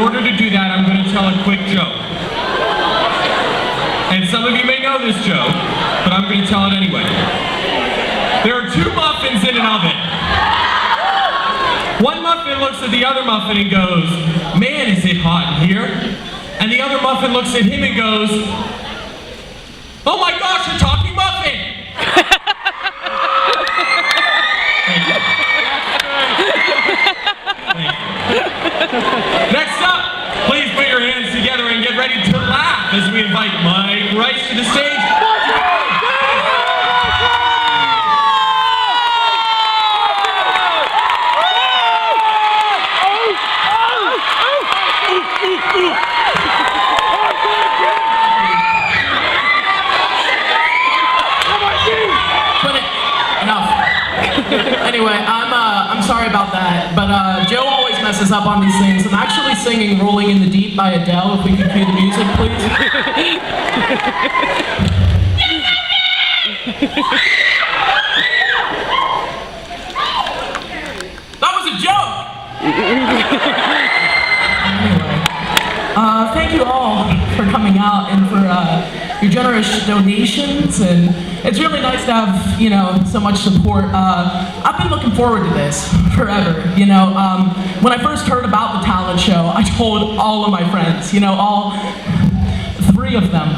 order to do that, I'm going to tell a quick joke. And some of you may know this joke, but I'm going to tell it anyway. There are two muffins in an oven. One muffin looks at the other muffin and goes, "Man, is it hot in here?" And the other muffin looks at him and goes, "Oh my gosh, a talking muffin!" Thank you. Thank you. Next up, please put your hands together and get ready to laugh as we invite Mike Reis to the stage. Anyway, I'm sorry about that, but Joe always messes up on these things. I'm actually singing "Rolling in the Deep" by Adele. If we can cue the music, please. That was a joke! Anyway, thank you all for coming out and for your generous donations, and it's really nice to have, you know, so much support. I've been looking forward to this forever, you know. When I first heard about the talent show, I told all of my friends, you know, all 3 of them.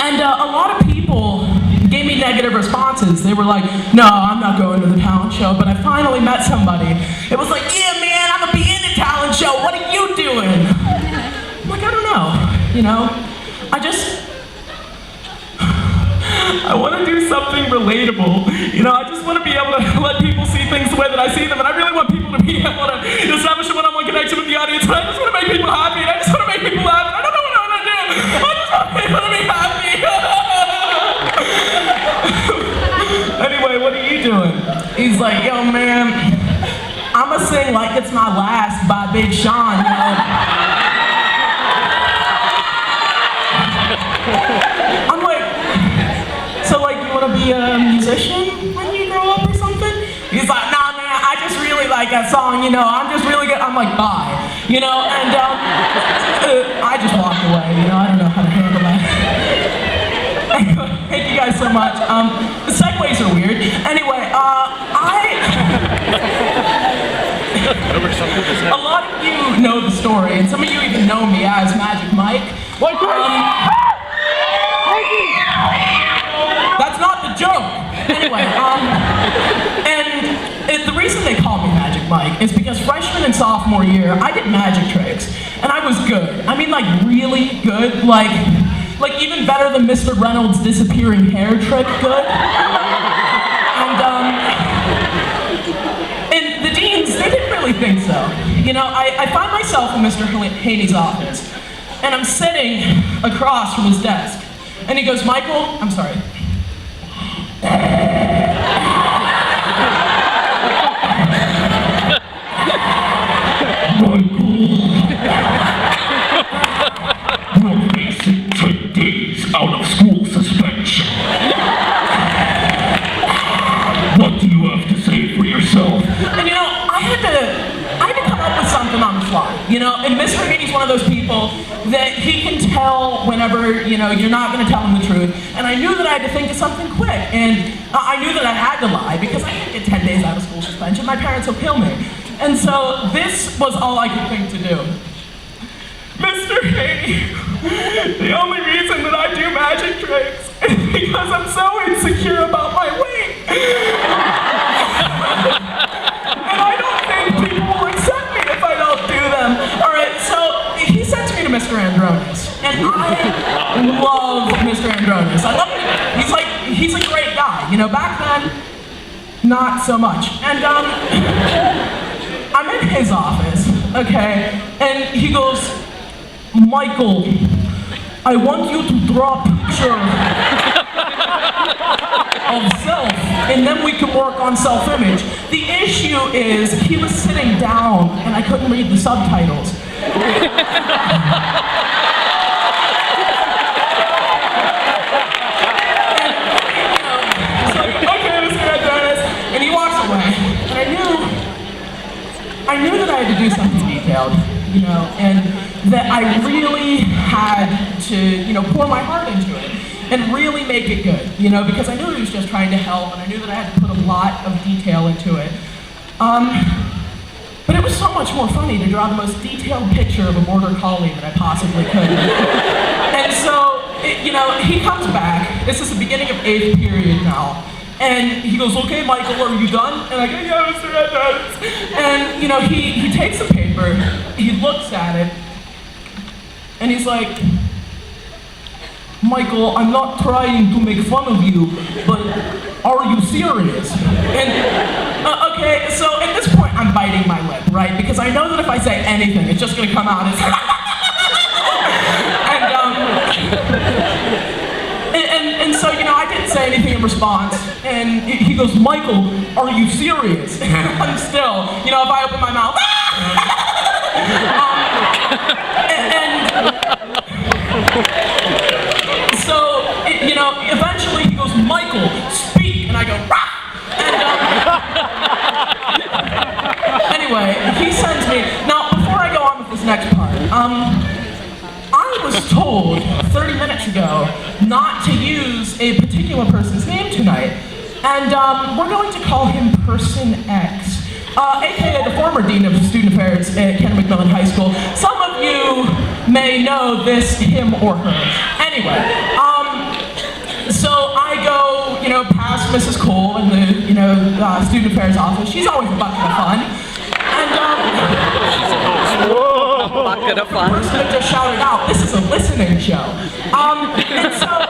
And a lot of people gave me negative responses. They were like, "No, I'm not going to the talent show," but I finally met somebody. It was like, "Yeah, man, I'm gonna be in the talent show. What are you doing?" I'm like, "I don't know, you know, I want to do something relatable. You know, I just want to be able to let people see things the way that I see them, and I really want people to be able to establish a one-on-one connection with the audience, and I just want to make people happy, and I just want to make people laugh, and I don't know what I want to do. I just want people to be happy." Anyway, what are you doing? He's like, "Yo, man, I'ma sing Like It's My Last by Big Sean, you know." I'm like, "So like you wanna be a musician when you grow up or something?" He's like, "Nah, man, I just really like that song, you know, I'm just really good." I'm like, "Bye," you know, and I just walked away, you know, I don't know how to handle that. Anyway, thank you guys so much. The segues are weird. Anyway, a lot of you know the story, and some of you even know me as Magic Mike. That's not the joke. Anyway, and the reason they call me Magic Mike is because freshman and sophomore year, I did magic tricks, and I was good. I mean, like, really good, like even better than Mr. Reynolds' disappearing hair trick good. And the deans, they didn't really think so. You know, I find myself in Mr. Haney's office, and I'm sitting across from his desk, and he goes, "Michael," I'm sorry. We're facing 10 days out of school suspension. What do you have to say for yourself? And you know, I had to come up with something on the fly, you know, and Mr. Haney's one of those people that he can tell whenever, you know, you're not going to tell him the truth, and I knew that I had to think of something quick, and I knew that I had to lie, because I can't get 10 days out of school suspension, my parents will kill me, and so this was all I could think to do. "Mr. Haney, the only reason that I do magic tricks is because I'm so insecure about my weight. And I don't think people will accept me if I don't do them." Alright, so he sends me to Mr. Andronis. And I love Mr. Andronis. I love him. He's a great guy. You know, back then, not so much. And I'm in his office, okay? And he goes, "Michael, I want you to draw a picture of self, and then we can work on self-image." The issue is, he was sitting down, and I couldn't read the subtitles. And he walks away, and I knew I knew that I had to do something detailed, you know, and that I really had to, you know, pour my heart into it and really make it good, you know, because I knew he was just trying to help, and I knew that I had to put a lot of detail into it. But it was so much more funny to draw the most detailed picture of a border collie that I possibly could. And so, you know, he comes back. This is the beginning of 8th period now. And he goes, "Okay, Michael, are you done?" And I go, "Yeah, Mr. Edmonds." And, you know, he takes the paper, he looks at it, and he's like, "Michael, I'm not trying to make fun of you, but are you serious?" And, okay, so at this point I'm biting my lip, right? Because I know that if I say anything, it's just gonna come out as and so, you know, I didn't say anything in response, and he goes, "Michael, are you serious?" I'm still, you know, if I open my mouth, so, you know, eventually he goes, "Michael, speak," and I go, "Rah!" And anyway, he sends me. Now, before I go on with this next part, I was told 30 minutes ago not to use a particular person's name tonight, and we're going to call him Person X, aka the former Dean of Student Affairs at Canon-Mcmillan High School. Some of you may know this, him or her. Anyway, so I go, you know, past Mrs. Cole in the, you know, Student Affairs office. She's always a bucket of fun. And, bucket of fun. The person that just shouted out, "This is a listening show." And so,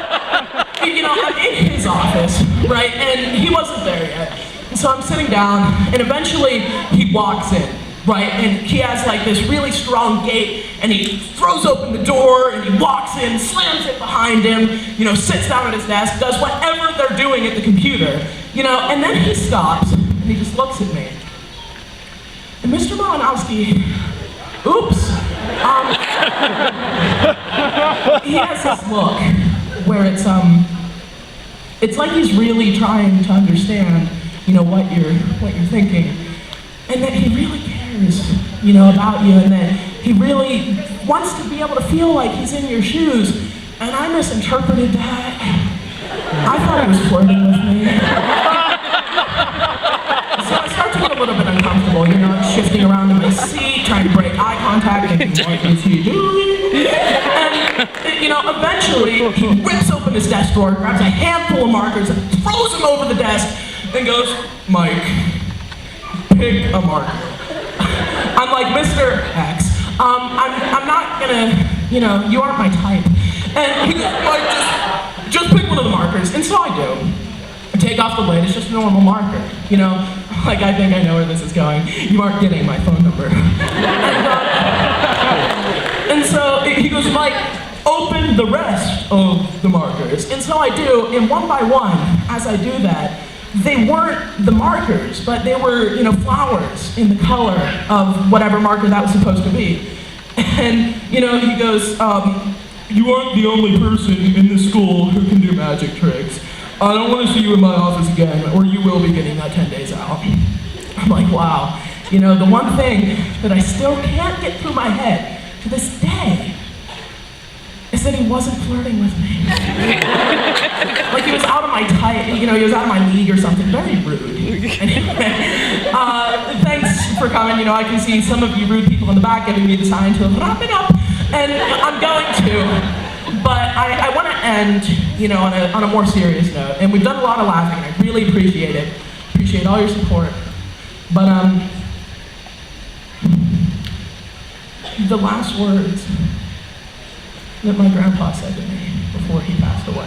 you know, I'm in his office, right, and he wasn't there yet. And so I'm sitting down, and eventually he walks in, right, and he has like this really strong gait, and he throws open the door, and he walks in, slams it behind him, you know, sits down at his desk, does whatever they're doing at the computer, you know, and then he stops, and he just looks at me. And Mr. Malinowski, oops, he has this look where it's like he's really trying to understand, you know, what you're thinking, and that he really cares, you know, about you, and that he really wants to be able to feel like he's in your shoes. And I misinterpreted that. I thought he was flirting with me. So I start to get a little bit uncomfortable, you know, shifting around in my seat, trying to break eye contact, thinking, what is he doing? And, you know, eventually, he rips open his desk drawer, grabs a handful of markers, and throws them over the desk, and goes, "Mike, pick a marker." I'm like, "Mr. X, I'm not gonna, you know, you aren't my type." And he goes, "Mike, just pick one of the markers." And so I do. I take off the lid, it's just a normal marker, you know? Like, I think I know where this is going. You aren't getting my phone number. And so he goes, "Mike, open the rest of the markers." And so I do, and one by one, as I do that, they weren't the markers, but they were, you know, flowers in the color of whatever marker that was supposed to be. And, you know, he goes, "You aren't the only person in the school who can do magic tricks. I don't want to see you in my office again, or you will be getting that 10 days out." I'm like, wow. You know, the one thing that I still can't get through my head to this day is that he wasn't flirting with me. Like he was out of my type, you know, he was out of my league or something. Very rude. Anyway, thanks for coming. You know, I can see some of you rude people in the back giving me the sign to wrap it up, and I'm going to. But I want to end, you know, on a more serious note. And we've done a lot of laughing, and I really appreciate it. Appreciate all your support. But the last words that my grandpa said to me before he passed away.